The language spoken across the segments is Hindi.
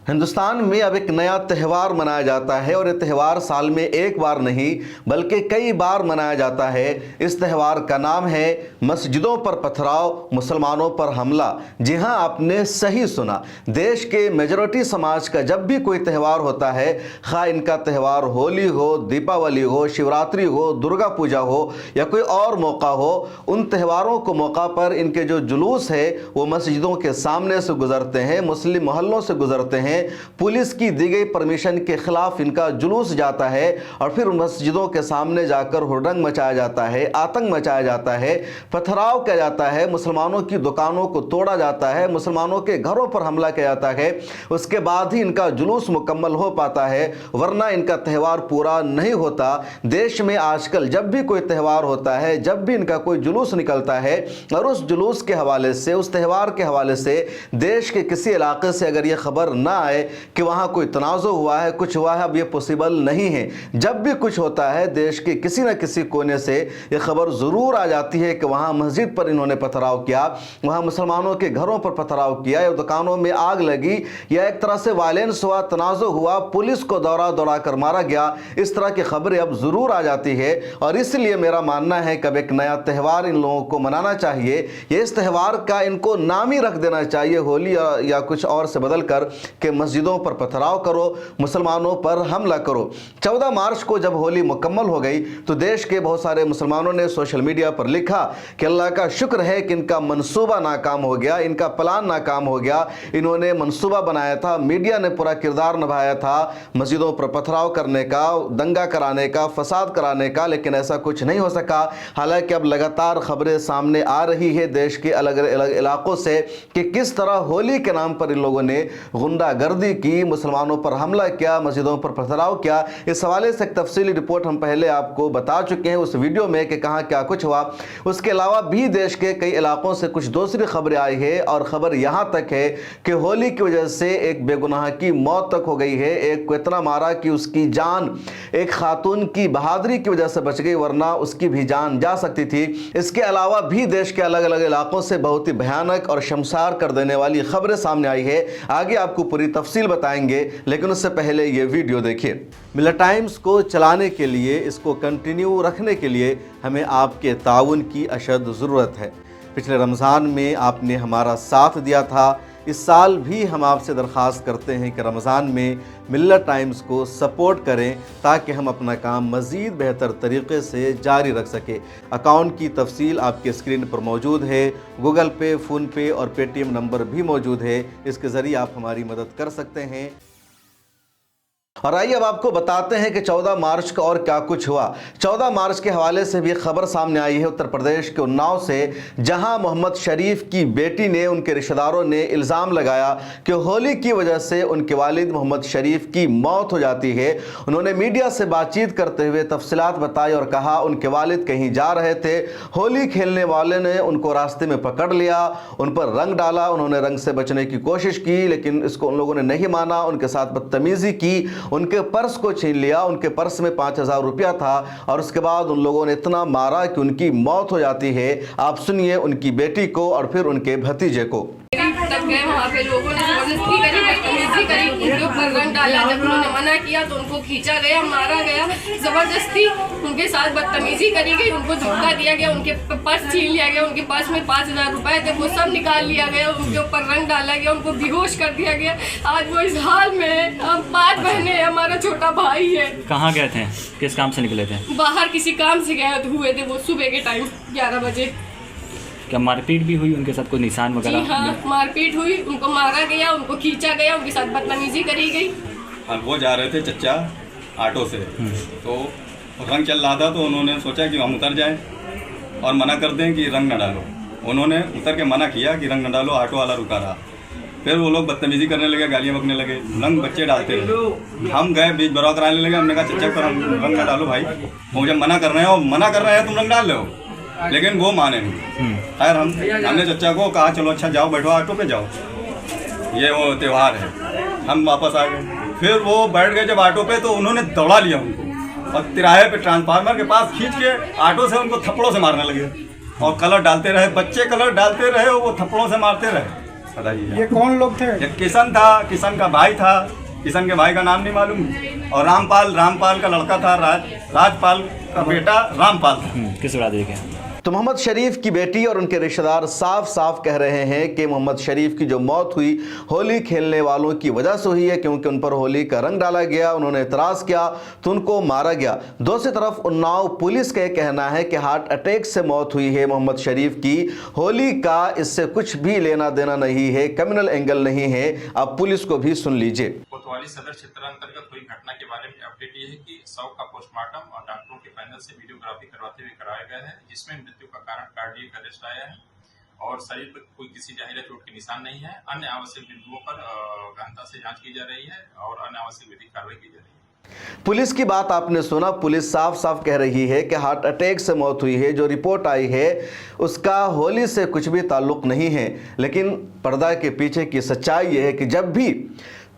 हिंदुस्तान में अब एक नया त्यौहार मनाया जाता है और ये त्यौहार साल में एक बार नहीं बल्कि कई बार मनाया जाता है। इस त्यौहार का नाम है मस्जिदों पर पथराव, मुसलमानों पर हमला। जी हां, आपने सही सुना। देश के मेजॉरिटी समाज का जब भी कोई त्यौहार होता है, खा इनका त्यौहार होली हो, दीपावली हो, शिवरात्रि हो, दुर्गा पूजा हो या कोई और मौका हो, उन त्योहारों को मौका पर इनके जो जुलूस है वो मस्जिदों के सामने से गुजरते हैं, मुस्लिम मोहल्लों से गुजरते हैं। पुलिस की दी गई परमिशन के खिलाफ इनका जुलूस जाता है और फिर मस्जिदों के सामने जाकर हुड़दंग मचाया जाता है, आतंक मचाया जाता है, पथराव किया जाता है, मुसलमानों की दुकानों को तोड़ा जाता है, मुसलमानों के घरों पर हमला किया जाता है। उसके बाद ही इनका जुलूस मुकम्मल हो पाता है, वरना इनका त्यौहार पूरा नहीं होता। देश में आजकल जब भी कोई त्यौहार होता है, जब भी इनका कोई जुलूस निकलता है और उस जुलूस के हवाले से, उस त्यौहार के हवाले से देश के किसी इलाके से अगर यह खबर ना आए कि वहां कोई तनाज़ो हुआ है, कुछ हुआ है, अब यह पॉसिबल नहीं है। जब भी कुछ होता है देश के किसी न किसी कोने से यह खबर ज़रूर आ जाती है कि वहां मस्जिद पर इन्होंने पथराव किया, वहां मुसलमानों के घरों पर पथराव किया, या दुकानों में आग लगी, या एक तरह से वायलेंस हुआ, तनाज़ो हुआ, पुलिस को दौड़ा दौड़ा कर मारा गया। इस तरह की खबरें अब ज़रूर आ जाती है और इसलिए मेरा मानना है कि अब एक नया त्यौहार इन लोगों को मनाना चाहिए। ये इस त्यौहार का इनको नाम ही रख देना चाहिए, होली या कुछ और से बदल कर कि मस्जिदों पर पथराव करो, मुसलमानों पर हमला करो। 14 मार्च को जब होली मुकम्मल हो गई तो देश के बहुत सारे मुसलमानों ने सोशल मीडिया पर लिखा कि अल्लाह का शुक्र है कि इनका मंसूबा नाकाम हो गया, इनका प्लान नाकाम हो गया। इन्होंने मंसूबा बनाया था, मीडिया ने पूरा किरदार निभाया था मस्जिदों पर पथराव करने का, दंगा कराने का, फसाद कराने का, लेकिन ऐसा कुछ नहीं हो सका। हालांकि अब लगातार खबरें सामने आ रही है देश के अलग अलग इलाकों से कि किस तरह होली के नाम पर इन लोगों ने गुंडागर्दी की, मुसलमानों पर हमला किया, मस्जिदों पर पथराव किया। इस हवाले से एक तफसीली रिपोर्ट हम पहले आपको बता चुके हैं उस वीडियो में कि कहाँ क्या कुछ हुआ। उसके अलावा भी देश के कई इलाकों से कुछ दूसरी खबरें आई है और खबर यहाँ तक है कि होली की वजह से एक बेगुनाह की मौत तक हो गई है। एक को इतना मारा कि उसकी जान एक खातून की बहादुरी की वजह से बच गई, वरना उसकी भी जान जा सकती थी। इसके अलावा भी देश के अलग अलग इलाकों से बहुत ही भयानक और शर्मसार कर देने वाली खबरें सामने आई है। आगे आपको पूरी तफसील बताएंगे, लेकिन उससे पहले ये वीडियो देखिए। मिलत टाइम्स को चलाने के लिए, इसको कंटिन्यू रखने के लिए हमें आपके ताउन की अशद ज़रूरत है। पिछले रमज़ान में आपने हमारा साथ दिया था, इस साल भी हम आपसे दरख्वास्त करते हैं कि रमज़ान में मिलत टाइम्स को सपोर्ट करें ताकि हम अपना काम मज़ीद बेहतर तरीके से जारी रख सकें। अकाउंट की तफसील आपके स्क्रीन पर मौजूद है, गूगल पे, फ़ोन पे और पेटीएम नंबर भी मौजूद है, इसके ज़रिए आप हमारी मदद कर सकते हैं। और आइए अब आपको बताते हैं कि 14 मार्च का और क्या कुछ हुआ। 14 मार्च के हवाले से भी खबर सामने आई है उत्तर प्रदेश के उन्नाव से, जहां मोहम्मद शरीफ की बेटी ने, उनके रिश्तेदारों ने इल्ज़ाम लगाया कि होली की वजह से उनके वालिद मोहम्मद शरीफ की मौत हो जाती है। उन्होंने मीडिया से बातचीत करते हुए तफसीलात बताई और कहा उनके वालिद कहीं जा रहे थे, होली खेलने वाले ने उनको रास्ते में पकड़ लिया, उन पर रंग डाला, उन्होंने रंग से बचने की कोशिश की लेकिन इसको उन लोगों ने नहीं माना, उनके साथ बदतमीज़ी की, उनके पर्स को छीन लिया। उनके पर्स में 5000 रुपया था और उसके बाद उन लोगों ने इतना मारा कि उनकी मौत हो जाती है। आप सुनिए उनकी बेटी को और फिर उनके भतीजे को। तक गए, वहाँ पे लोगों ने जबरदस्ती करी, बदतमीजी करी, उनके ऊपर रंग डाला। जब उन्होंने मना किया तो उनको खींचा गया, मारा गया, जबरदस्ती उनके साथ बदतमीजी करी गई, उनको धोखा दिया गया, उनके पर्स छीन लिया गया, उनके पास में 5000 रुपए थे वो सब निकाल लिया गया, उनके ऊपर रंग डाला गया, उनको बेहोश कर दिया गया। आज वो इस हाल में, हम 5 बहनें, हमारा छोटा भाई है। कहाँ गए थे, किस काम से निकले थे? बाहर किसी काम से गए हुए थे वो, सुबह के टाइम 11 बजे। क्या मारपीट भी हुई उनके साथ, कोई निशान वगैरह? जी हाँ, मारपीट हुई, उनको मारा गया, उनको खींचा गया, उनके साथ बदतमीजी करी गई। वो जा रहे थे चच्चा ऑटो से, तो रंग चल रहा था तो उन्होंने सोचा कि हम उतर जाएं और मना कर दें कि रंग न डालो। उन्होंने उतर के मना किया कि रंग न डालो, ऑटो वाला रुका रहा। फिर वो लोग बदतमीजी करने लगे, गालियाँ बकने लगे, रंग बच्चे डालते रहे। हम गए, बीच बराव कराने लगे, हमने कहा चच्चा पर रंग न डालो भाई, वो जब मना कर रहे हो तुम रंग डाल रहे हो, लेकिन वो माने नहीं। खैर हमने चच्चा को कहा चलो अच्छा जाओ, बैठो ऑटो पे जाओ, ये वो त्यौहार है। हम वापस आ गए, फिर वो बैठ गए जब ऑटो पे तो उन्होंने दौड़ा लिया उनको और तिराहे पे ट्रांसफार्मर के पास खींच के ऑटो से उनको थप्पड़ों से मारने लगे और कलर डालते रहे, बच्चे कलर डालते रहे, वो थप्पड़ों से मारते रहे। बताइए। ये कौन लोग थे? एक किशन था, किशन का भाई था, किशन के भाई का नाम नहीं मालूम, और रामपाल का लड़का था, राजपाल का बेटा रामपाल था। किस बिरादरी के हैं? तो मोहम्मद शरीफ की बेटी और उनके रिश्तेदार साफ साफ कह रहे हैं कि मोहम्मद शरीफ की जो मौत हुई होली खेलने वालों की वजह से हुई है, क्योंकि उन पर होली का रंग डाला गया, उन्होंने एतराज़ किया तो उनको मारा गया। दूसरी तरफ उन्नाव पुलिस का कहना है कि हार्ट अटैक से मौत हुई है मोहम्मद शरीफ की, होली का इससे कुछ भी लेना देना नहीं है, क्रिमिनल एंगल नहीं है। अब पुलिस को भी सुन लीजिए। कोतवाली सदर क्षेत्र अंतर्गत हुई घटना के बारे में अपडेट ये है कि शव का पोस्टमार्टम और डॉक्टरों के पैनल से वीडियोग्राफी करवाते हुए कराया गया है, जिसमें मृत्यु का कारण कार्डियक अरेस्ट आया है और शरीर पर कोई किसी जाहिर चोट के निशान नहीं है। अन्य आवश्यक बिंदुओं पर गहनता से जांच की जा रही है और अन्य आवश्यक विधिक कार्रवाई की जा रही है। पुलिस की बात आपने सुना, पुलिस साफ साफ कह रही है कि हार्ट अटैक से मौत हुई है। जो रिपोर्ट आई है उसका होली से कुछ भी ताल्लुक नहीं है, लेकिन पर्दा के पीछे की सच्चाई यह है कि जब भी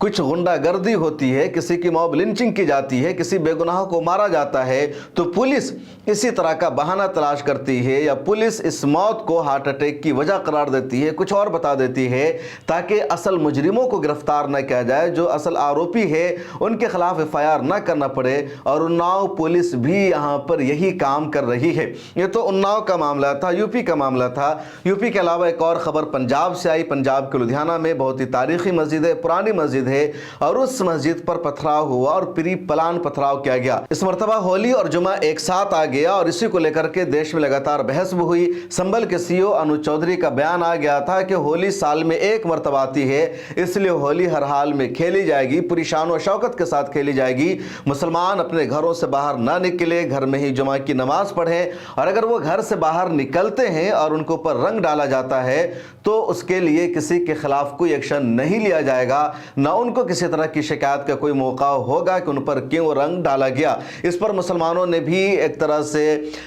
कुछ गुंडागर्दी होती है, किसी की मॉब लिंचिंग की जाती है, किसी बेगुनाह को मारा जाता है, तो पुलिस इसी तरह का बहाना तलाश करती है या पुलिस इस मौत को हार्ट अटैक की वजह करार देती है, कुछ और बता देती है, ताकि असल मुजरिमों को गिरफ्तार न किया जाए, जो असल आरोपी है उनके खिलाफ FIR न करना पड़े। और उन्नाव पुलिस भी यहाँ पर यही काम कर रही है। ये तो उन्नाव का मामला था, यूपी का मामला था। यूपी के अलावा एक और खबर पंजाब से आई। पंजाब के लुधियाना में बहुत ही तारीखी मस्जिद है, पुरानी मस्जिद है, और उस मस्जिद पर पथराव हुआ और प्री प्लान पथराव किया गया। इस मर्तबा होली और जुमा एक साथ आ गया और इसी को लेकर के देश में लगातार बहस भी हुई। संभल के CEO अनुज चौधरी का बयान आ गया था कि होली साल में एक मर्तबा आती है, इसलिए होली हर हाल में खेली जाएगी, पूरी शान और शौकत के साथ खेली जाएगी। मुसलमान अपने घरों से बाहर ना निकले, घर में ही जुमा की नमाज पढ़ें, और अगर वो घर से बाहर निकलते हैं और उनके ऊपर रंग डाला जाता है तो उसके लिए किसी के खिलाफ कोई एक्शन नहीं लिया जाएगा, ना उनको किसी तरह की शिकायत का कोई मौका होगा कि उन पर क्यों रंग डाला गया। इस पर मुसलमानों ने भी एक तरह से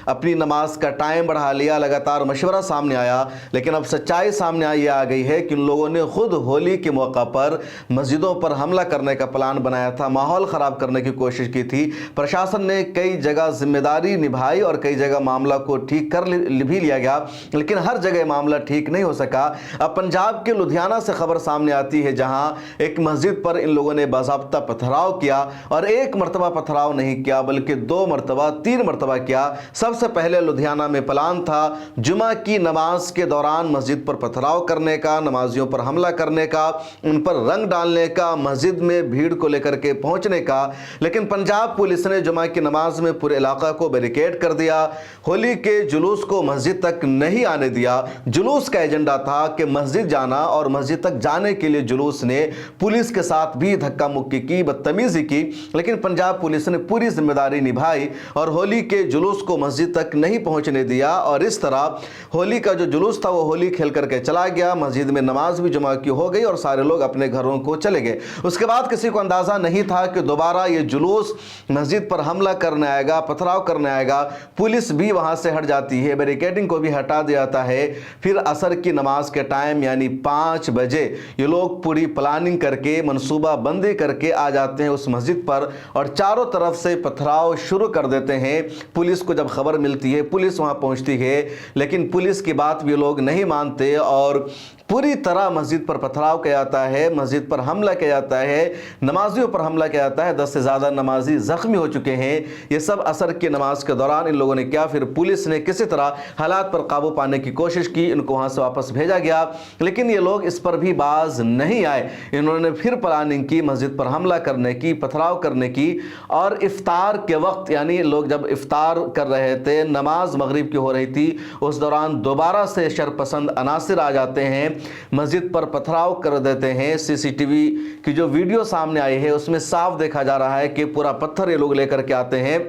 अपनी नमाज का टाइम बढ़ा लिया, लगातार मशवरा सामने आया, लेकिन अब सच्चाई सामने आ गई है कि उन लोगों ने खुद होली के मौका पर मस्जिदों पर हमला करने का प्लान बनाया था, माहौल ख़राब करने की कोशिश की थी। प्रशासन ने कई जगह जिम्मेदारी निभाई और कई जगह मामला को ठीक कर भी लिया गया, लेकिन हर जगह मामला ठीक नहीं हो सका। अब पंजाब के लुधियाना से खबर सामने आती है, जहां एक मस्जिद पर इन लोगों ने बाज़ाब्ता पथराव किया, और एक मरतबा पथराव नहीं किया बल्कि 2 मरतबा 3 मरतबा किया। सबसे पहले लुधियाना में प्लान था जुमा की नमाज के दौरान मस्जिद पर पथराव करने का, नमाजियों पर हमला करने का, उन पर रंग डालने का, मस्जिद में भीड़ को लेकर के पहुंचने का, लेकिन पंजाब पुलिस ने जुमा की नमाज में पूरे इलाका को बैरिकेड कर दिया। होली के जुलूस को मस्जिद तक नहीं आने दिया। जुलूस का एजेंडा था कि मस्जिद जाना, और मस्जिद तक जाने के लिए जुलूस ने पुलिस के साथ भी धक्का मुक्की की, बदतमीजी की, लेकिन पंजाब पुलिस ने पूरी जिम्मेदारी निभाई और होली के जुलूस को मस्जिद तक नहीं पहुंचने दिया। और इस तरह होली का जो जुलूस था वो होली खेल करके चला गया, मस्जिद में नमाज भी जुमा की हो गई और सारे लोग अपने घरों को चले गए। उसके बाद किसी को अंदाजा नहीं था कि दोबारा ये जुलूस मस्जिद पर हमला करने आएगा, पथराव करने आएगा। पुलिस भी वहां से हट जाती है, बैरिकेडिंग को भी हटा दिया जाता है। फिर असर की नमाज के टाइम यानी 5 बजे ये लोग पूरी प्लानिंग करके, मनसूबा बंदी करके आ जाते हैं उस मस्जिद पर और चारों तरफ से पथराव शुरू कर देते हैं। पुलिस को जब खबर मिलती है, पुलिस वहां पहुंचती है, लेकिन पुलिस की बात भी लोग नहीं मानते और पूरी तरह मस्जिद पर पथराव किया जाता है, मस्जिद पर हमला किया जाता है, नमाजियों पर हमला किया जाता है। 10 से ज़्यादा नमाजी ज़ख्मी हो चुके हैं। ये सब असर की नमाज के दौरान इन लोगों ने किया। फिर पुलिस ने किसी तरह हालात पर काबू पाने की कोशिश की, इनको वहाँ से वापस भेजा गया, लेकिन ये लोग इस पर भी बाज नहीं आए। इन्होंने फिर प्लानिंग की, मस्जिद पर हमला करने की, पथराव करने की। और इफ्तार के वक्त यानी लोग जब इफ्तार कर रहे थे, नमाज मगरिब की हो रही थी, उस दौरान दोबारा से शरपसंद अनासिर आ जाते हैं, मस्जिद पर पथराव कर देते हैं। सीसीटीवी की जो वीडियो सामने आई है उसमें साफ देखा जा रहा है कि पूरा पत्थर ये लोग लेकर के आते हैं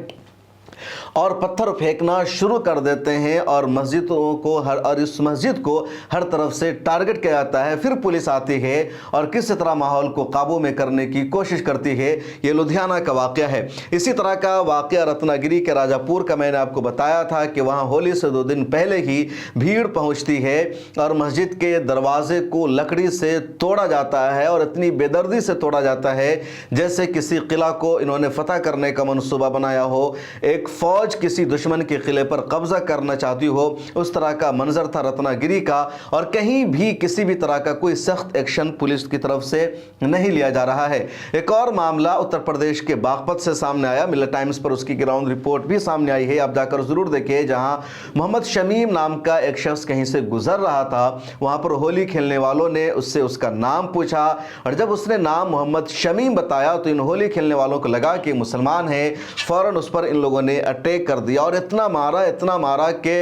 और पत्थर फेंकना शुरू कर देते हैं और मस्जिदों को और इस मस्जिद को हर तरफ से टारगेट किया जाता है। फिर पुलिस आती है और किसी तरह माहौल को काबू में करने की कोशिश करती है। ये लुधियाना का वाक़या है। इसी तरह का वाक़या रत्नागिरी के राजापुर का मैंने आपको बताया था कि वहाँ होली से 2 दिन पहले ही भीड़ पहुँचती है और मस्जिद के दरवाजे को लकड़ी से तोड़ा जाता है और इतनी बेदर्दी से तोड़ा जाता है जैसे किसी किला को इन्होंने फतह करने का मनसूबा बनाया हो। एक फौज फौज किसी दुश्मन के किले पर कब्जा करना चाहती हो, उस तरह का मंजर था रत्नागिरी का। और कहीं भी किसी भी तरह का कोई सख्त एक्शन पुलिस की तरफ से नहीं लिया जा रहा है। एक और मामला उत्तर प्रदेश के बागपत से सामने आया। मिरर टाइम्स पर उसकी ग्राउंड रिपोर्ट भी सामने आई है, आप जाकर जरूर देखिए। जहां मोहम्मद शमीम नाम का एक शख्स कहीं से गुजर रहा था, वहां पर होली खेलने वालों ने उससे उसका नाम पूछा, और जब उसने नाम मोहम्मद शमीम बताया तो इन होली खेलने वालों को लगा कि मुसलमान है। फौरन उस पर इन लोगों ने अटैक कर दिया और इतना मारा कि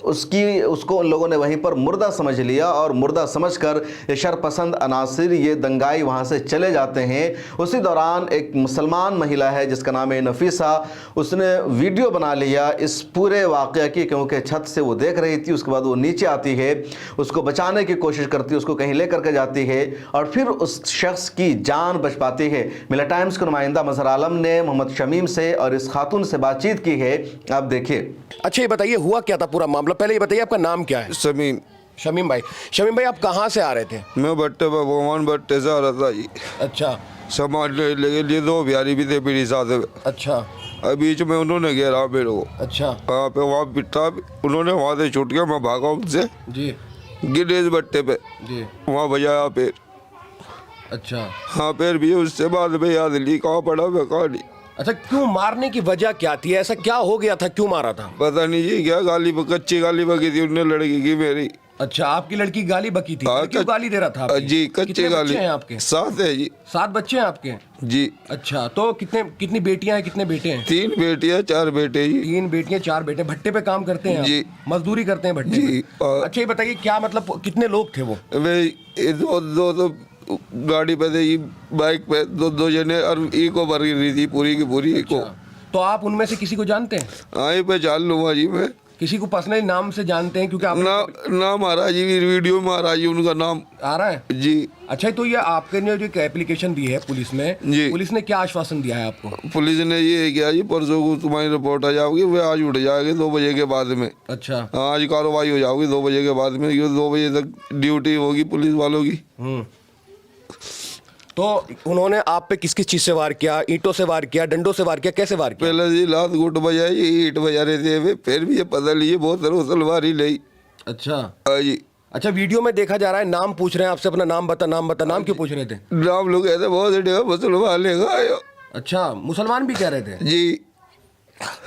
उसको उन लोगों ने वहीं पर मुर्दा समझ लिया, और मुर्दा समझकर ये शरपसंद अनासिर, ये दंगाई वहाँ से चले जाते हैं। उसी दौरान एक मुसलमान महिला है जिसका नाम है नफीसा, उसने वीडियो बना लिया इस पूरे वाक़या की, क्योंकि छत से वो देख रही थी। उसके बाद वो नीचे आती है, उसको बचाने की कोशिश करती है, उसको कहीं लेकर के जाती है और फिर उस शख्स की जान बच पाती है। मिरर टाइम्स के नुमाइंदा मजहर आलम ने मोहम्मद शमीम से और इस खातून से बातचीत की है, आप देखिए। अच्छा, ये बताइए हुआ क्या था पूरा मामला? पहले ये बताइए आपका नाम क्या है? शमीम शमीम भाई, आप कहाँ से आ रहे थे? मैं भट्टे पर भगवान भट्टे से आ रहा था जी। अच्छा सामान लेके लिए 2 बिहारी भी थे मेरे साथ। अच्छा बीच में उन्होंने घेरा मेरे को। अच्छा वहाँ पे वहाँ पिटा, उन्होंने वहाँ से छूट गया, मैं भागा उनसे जी गिरेज भट्टे पे जी। वहाँ बजाया पैर। अच्छा हाँ पैर भी, उससे बाद में याद ली कहाँ पड़ा मैं कहाँ नहीं। अच्छा, क्यों मारने की वजह क्या थी? ऐसा क्या हो गया था, क्यों मारा था? पता नहीं जी, क्या गाली कच्ची गाली बकी थी उनने लड़की की मेरी। अच्छा, आपकी लड़की गाली बकी थी? हाँ, क्यों गाली दे रहा था आपकी? जी कच्ची कितने गाली। बच्चे हैं आपके? 7 है जी। 7 बच्चे हैं आपके? जी। अच्छा, तो कितनी बेटियां हैं, कितने बेटे हैं? 3 बेटियां 4 बेटे जी। 3 बेटियां 4 बेटे। भट्टे पे काम करते हैं आप? जी। मजदूरी करते हैं भट्टे जी। पे? अच्छा, ये बताइए क्या मतलब कितने लोग थे वो? वे दो गाड़ी पे थे, बाइक पे 2 जने, और इको भर रही थी पूरी की पूरी इको। तो आप उनमें से किसी को जानते हैं? हाँ, ये पहचान लूंगा जी मैं। किसी को पर्सनली नाम से जानते हैं? क्योंकि आप नाम आ रहा है जी, वीडियो में आ रहा है जी, उनका नाम आ रहा है जी। अच्छा, तो ये आपके ने जो एप्लीकेशन दी है पुलिस में जी, पुलिस ने क्या आश्वासन दिया है आपको? पुलिस ने ये किया जी, परसों को तुम्हारी रिपोर्ट आ जाओगी, वे आज उठ जाएंगे 2 बजे के बाद में। अच्छा, आज कार्रवाई हो जाओगी 2 बजे के बाद में, 2 बजे तक ड्यूटी होगी पुलिस वालों की। तो उन्होंने आप पे किस किस चीज से वार किया? ईंटों से वार किया, डंडों से वार किया, कैसे वार किया? पहले जी लात गुट बजाई, ईंट बजा रहे थे वे, फिर भी ये पता लिए बहुत तलवार ही ली। अच्छा जी। अच्छा, वीडियो में देखा जा रहा है नाम पूछ रहे हैं आपसे, अपना नाम बता, नाम बता। नाम क्यों पूछ रहे थे? नाम लोग कहते बहुत मुसलमान लेगा। अच्छा, मुसलमान भी कह रहे थे जी।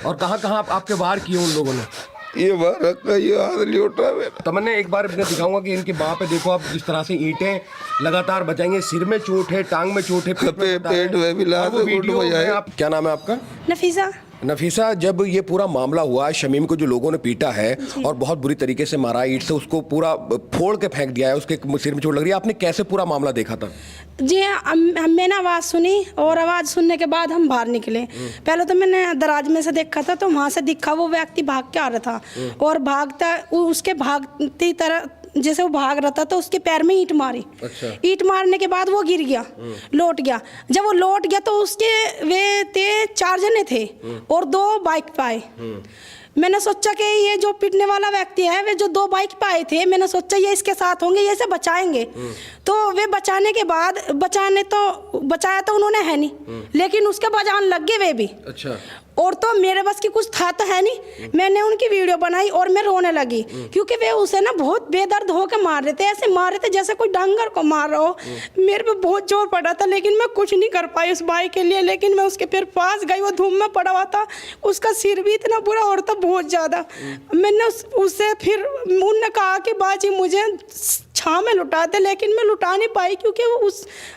और कहाँ आपके वार किए उन लोगों ने? ये बार का ये हाथ नहीं उठ रहा मेरा। तो मैंने एक बार मैं दिखाऊंगा कि इनके बाह पे देखो आप, जिस तरह से ईंटें लगातार बचाएंगे। सिर में चोट है, टांग में चोट है, पेट में भी लात वीडियो में आप। क्या नाम है आपका? नफीसा, जब ये पूरा मामला हुआ, शमीम को जो लोगों ने पीटा है और बहुत बुरी तरीके से मारा, ईंट से उसको पूरा फोड़ के फेंक दिया है, उसके सिर में चोट लग रही है, आपने कैसे पूरा मामला देखा था? जी हाँ, मैंने आवाज़ सुनी और आवाज़ सुनने के बाद हम बाहर निकले। पहले तो मैंने दराज में से देखा था, तो वहाँ से दिखा वो व्यक्ति भाग के आ रहा था, और भागता उसके भागती तरह जैसे वो भाग रहा था तो उसके पैर में ईंट मारी। अच्छा। ईंट मारने के बाद वो गिर गया, लौट गया। जब वो लौट गया तो उसके वे थे 4 जने थे और 2 बाइक पे आए। मैंने सोचा कि ये जो पीटने वाला व्यक्ति है, वे जो 2 बाइक पे आए थे, मैंने सोचा ये इसके साथ होंगे, ये इसे बचाएंगे। तो वे बचाने के बाद बचाया तो उन्होंने है नहीं, लेकिन उसके बजान लग गए वे भी। अच्छा। और तो मेरे बस की कुछ था तो है नहीं, मैंने उनकी वीडियो बनाई और मैं रोने लगी, क्योंकि वे उसे ना बहुत बेदर्द होकर मार रहे थे, ऐसे मार रहे थे जैसे कोई डंगर को मार रहा हो। मेरे पे बहुत जोर पड़ा था, लेकिन मैं कुछ नहीं कर पाई उस भाई के लिए। लेकिन मैं उसके फिर पास गई, वो धूम में पड़ा हुआ था, उसका सिर भी इतना बुरा हो रहा था, बहुत ज़्यादा। मैंने उससे फिर उनने कहा कि बाजी मुझे छाँव में लुटा दे, लेकिन मैं लुटा नहीं पाई, क्योंकि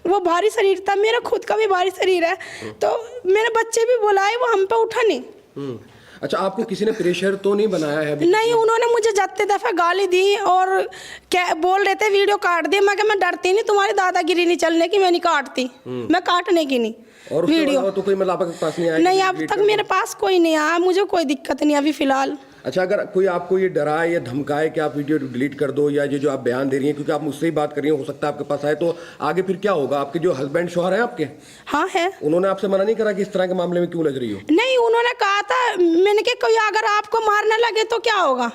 वो भारी शरीर था, मेरा खुद का भी भारी शरीर है। तो मेरे बच्चे भी बुलाए, वो हम पे उठा नहीं। अच्छा, आपको किसी ने प्रेशर तो नहीं बनाया है अभी? नहीं, उन्होंने मुझे जाते दफा गाली दी और क्या बोल रहे थे वीडियो काट दी। मैं डरती नहीं, तुम्हारी दादागिरी नहीं चलने की, मैं नहीं काटती, मैं काटने की नहीं। और वीडियो तो कोई मतलब आपके पास नहीं आया? नहीं, अब तक मेरे पास कोई नहीं आया, मुझे कोई दिक्कत नहीं अभी फिलहाल। अच्छा, अगर कोई आपको ये डराए या धमकाए कि आप वीडियो डिलीट कर दो, या ये जो आप बयान दे रही हैं, क्योंकि आप मुझसे ही बात कर रही हैं, हो सकता है आपके पास आए, तो आगे फिर क्या होगा? आपके जो हस्बैंड शौहर हैं आपके? हाँ है। उन्होंने आपसे मना नहीं करा कि इस तरह के मामले में क्यों लग रही हो? नहीं, उन्होंने कहा था, मैंने कहा कोई अगर आपको मारने लगे तो क्या होगा।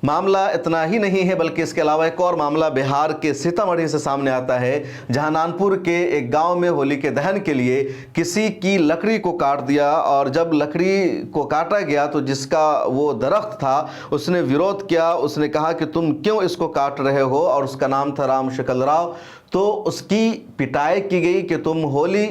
मामला इतना ही नहीं है बल्कि इसके अलावा एक और मामला बिहार के सीतामढ़ी से सामने आता है, जहां नानपुर के एक गांव में होली के दहन के लिए किसी की लकड़ी को काट दिया और जब लकड़ी को काटा गया तो जिसका वो दरख्त था उसने विरोध किया। उसने कहा कि तुम क्यों इसको काट रहे हो, और उसका नाम था राम शकल राव। तो उसकी पिटाई की गई कि तुम होली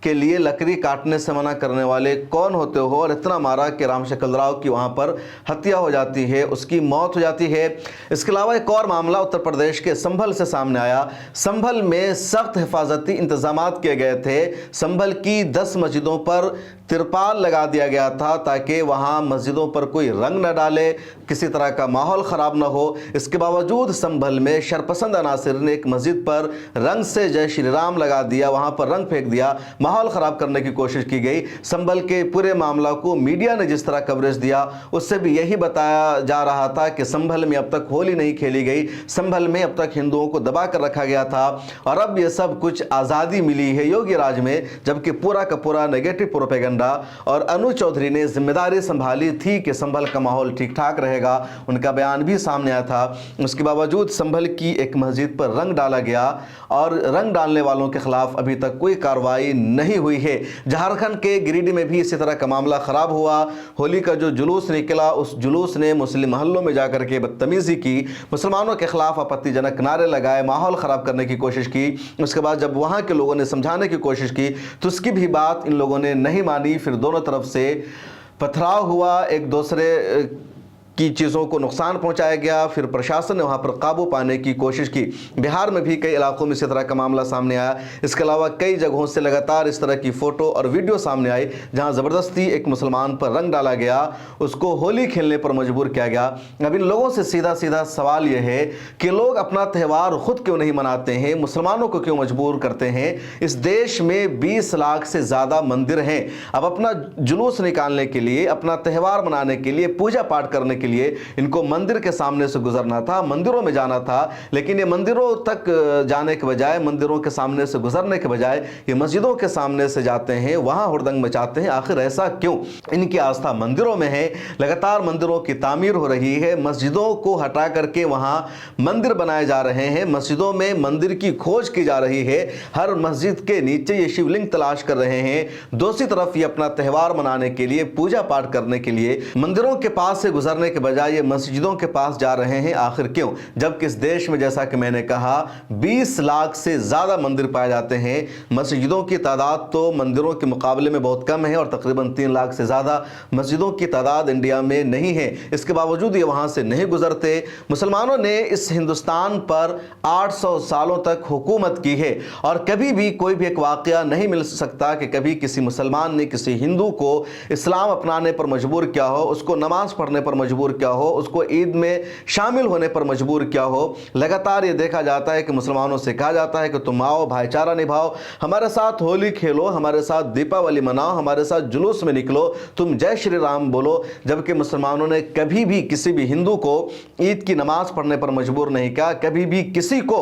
के लिए लकड़ी काटने से मना करने वाले कौन होते हो, और इतना मारा कि राम शकल राव की वहाँ पर हत्या हो जाती है, उसकी मौत हो जाती है। इसके अलावा एक और मामला उत्तर प्रदेश के संभल से सामने आया। संभल में सख्त हिफाजती इंतजाम किए गए थे। संभल की 10 मस्जिदों पर तिरपाल लगा दिया गया था ताकि वहाँ मस्जिदों पर कोई रंग न डाले, किसी तरह का माहौल ख़राब न हो। इसके बावजूद संभल में शरपसंद अनासिर ने एक मस्जिद पर रंग से जय श्री राम लगा दिया, वहाँ पर रंग फेंक दिया, माहौल ख़राब करने की कोशिश की गई। संभल के पूरे मामला को मीडिया ने जिस तरह कवरेज दिया उससे भी यही बताया जा रहा था कि संभल में अब तक होली नहीं खेली गई, संभल में अब तक हिंदुओं को दबा कर रखा गया था और अब ये सब कुछ आज़ादी मिली है योगी राज में, जबकि पूरा का पूरा नेगेटिव प्रोपेगेंडा। और अनु चौधरी ने जिम्मेदारी संभाली थी कि संभल का माहौल ठीक ठाक रहेगा, उनका बयान भी सामने आया था। उसके बावजूद संभल की एक मस्जिद पर रंग डाला गया और रंग डालने वालों के खिलाफ अभी तक कोई कार्रवाई नहीं हुई है। झारखंड के गिरिडीह में भी इसी तरह का मामला खराब हुआ। होली का जो जुलूस निकला उस जुलूस ने मुस्लिम मोहल्लों में जाकर के बदतमीजी की, मुसलमानों के खिलाफ आपत्तिजनक नारे लगाए, माहौल ख़राब करने की कोशिश की। उसके बाद जब वहाँ के लोगों ने समझाने की कोशिश की तो उसकी भी बात इन लोगों ने नहीं मानी। फिर दोनों तरफ से पथराव हुआ, एक दूसरे की चीज़ों को नुकसान पहुंचाया गया। फिर प्रशासन ने वहां पर काबू पाने की कोशिश की। बिहार में भी कई इलाकों में इसी तरह का मामला सामने आया। इसके अलावा कई जगहों से लगातार इस तरह की फ़ोटो और वीडियो सामने आई जहां ज़बरदस्ती एक मुसलमान पर रंग डाला गया, उसको होली खेलने पर मजबूर किया गया। अब इन लोगों से सीधा सीधा सवाल यह है कि लोग अपना त्यौहार खुद क्यों नहीं मनाते हैं, मुसलमानों को क्यों मजबूर करते हैं। इस देश में 20 लाख से ज़्यादा मंदिर हैं। अब अपना जुलूस निकालने के लिए, अपना त्यौहार मनाने के लिए, पूजा पाठ करने के लिए इनको मंदिर के सामने से गुजरना था, मंदिरों में जाना था, लेकिन ये मंदिरों तक जाने के बजाय, मंदिरों के सामने से गुजरने के बजाय ये मस्जिदों के सामने से जाते हैं, वहां हुड़दंग मचाते हैं। आखिर ऐसा क्यों? इनकी आस्था मंदिरों में है, लगातार मंदिरों की तामीर हो रही है, मस्जिदों को हटा करके वहां मंदिर बनाए जा रहे हैं, मस्जिदों में मंदिर की खोज की जा रही है, हर मस्जिद के नीचे ये शिवलिंग तलाश कर रहे हैं। दूसरी तरफ ये अपना त्यौहार मनाने के लिए, पूजा पाठ करने के लिए मंदिरों के पास से गुजरने के बजाय ये मस्जिदों के पास जा रहे हैं। आखिर क्यों? जबकि इस देश में जैसा कि मैंने कहा 20 लाख से ज़्यादा मंदिर पाए जाते हैं। मस्जिदों की तादाद तो मंदिरों के मुकाबले में बहुत कम है और तकरीबन 3 लाख से ज़्यादा मस्जिदों की तादाद इंडिया में नहीं है। इसके बावजूद ये वहाँ से नहीं गुजरते। मुसलमानों ने इस हिंदुस्तान पर 800 सालों तक हुकूमत की है और कभी भी कोई भी एक वाक़या नहीं मिल सकता कि कभी किसी मुसलमान ने किसी हिंदू को इस्लाम अपनाने पर मजबूर किया हो, उसको नमाज पढ़ने पर मजबूर किया हो, उसको ईद में शामिल होने पर मजबूर किया हो। लगातार ये देखा जाता है कि मुसलमानों से कहा जाता है कि तुम आओ, भाईचारा निभाओ, हमारे साथ होली खेलो, हमारे साथ दीपावली मनाओ, हमारे साथ जुलूस में निकलो, तुम जय श्री राम बोलो। जबकि मुसलमानों ने कभी भी किसी भी हिंदू को ईद की नमाज पढ़ने पर मजबूर नहीं किया, कभी भी किसी को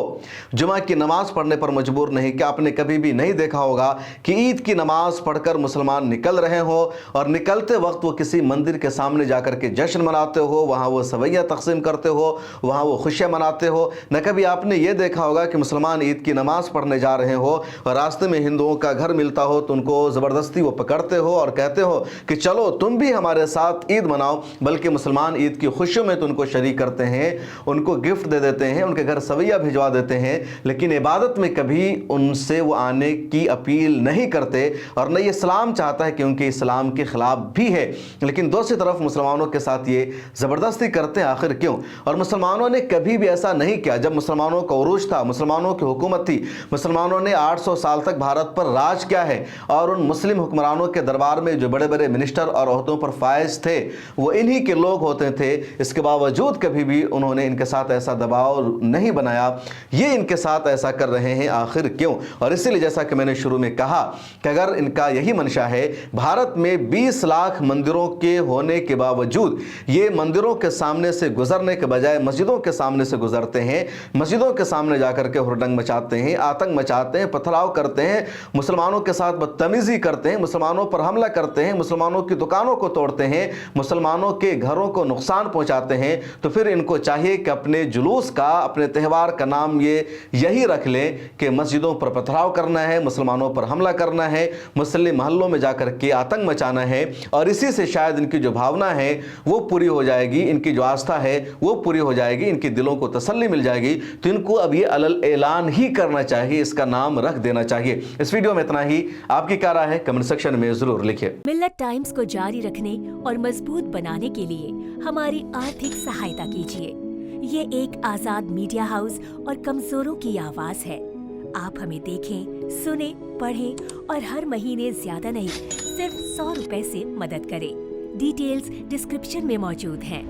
जुमा की नमाज पढ़ने पर मजबूर नहीं किया। आपने कभी भी नहीं देखा होगा कि ईद की नमाज पढ़कर मुसलमान निकल रहे हो और निकलते वक्त वो किसी मंदिर के सामने जाकर के जश्न मनाते हो, वहाँ वो सवैया तकसीम करते हो, वहाँ वो खुशियाँ मनाते हो। न कभी आपने ये देखा होगा कि मुसलमान ईद की नमाज पढ़ने जा रहे हो और रास्ते में हिंदुओं का घर मिलता हो तो उनको ज़बरदस्ती वो पकड़ते हो और कहते हो कि चलो तुम भी हमारे साथ ईद मनाओ। बल्कि मुसलमान ईद की खुशियों में तो उनको शरीक करते हैं, उनको गिफ्ट दे देते हैं, उनके घर सवैया भिजवा देते हैं, लेकिन इबादत में कभी उनसे वो आने की अपील नहीं करते और न ये इस्लाम चाहता है क्योंकि इस्लाम के ख़िलाफ़ भी है। लेकिन दूसरी तरफ मुसलमानों के साथ ये ज़बरदस्ती करते हैं। आखिर क्यों? और मुसलमानों ने कभी भी ऐसा नहीं किया। जब मुसलमानों का उरूज था, मुसलमानों की हुकूमत थी, मुसलमानों ने 800 साल तक भारत पर राज किया है और उन मुस्लिम हुक्मरानों के दरबार में जो बड़े बड़े मिनिस्टर और ओहदों पर फायज थे वो इन्हीं के लोग होते थे। इसके बावजूद कभी भी उन्होंने इनके साथ ऐसा दबाव नहीं बनाया। ये इनके साथ ऐसा कर रहे हैं, आखिर क्यों? और इसीलिए जैसा कि मैंने शुरू में कहा कि अगर इनका यही मंशा है, भारत में 20 लाख मंदिरों के होने के बावजूद ये मंदिरों के सामने से गुजरने के बजाय मस्जिदों के सामने से गुजरते हैं, मस्जिदों के सामने जाकर के हुड़दंग मचाते हैं, आतंक मचाते हैं, पथराव करते हैं, मुसलमानों के साथ बदतमीजी करते हैं, मुसलमानों पर हमला करते हैं, मुसलमानों की दुकानों को तोड़ते हैं, मुसलमानों के घरों को नुकसान पहुंचाते हैं, तो फिर इनको चाहिए कि अपने जुलूस का, अपने त्यौहार का नाम ये यही रख लें कि मस्जिदों पर पथराव करना है, मुसलमानों पर हमला करना है, मुस्लिम महल्लों में जाकर के आतंक मचाना है, और इसी से शायद इनकी जो भावना है वो पूरी हो जाएगी, इनकी जो आस्था है वो पूरी हो जाएगी, इनके दिलों को तसल्ली मिल जाएगी। तो इनको अब ये अलल ऐलान ही करना चाहिए, इसका नाम रख देना चाहिए। इस वीडियो में इतना ही। आपकी क्या राय है कमेंट सेक्शन में जरूर लिखिए। मिल्लत टाइम्स को जारी रखने और मजबूत बनाने के लिए हमारी आर्थिक सहायता कीजिए। ये एक आजाद मीडिया हाउस और कमजोरों की आवाज है। आप हमें देखें, सुने, पढ़ें और हर महीने ज्यादा नहीं, सिर्फ 100 रुपए से मदद करें। डिटेल्स डिस्क्रिप्शन में मौजूद हैं।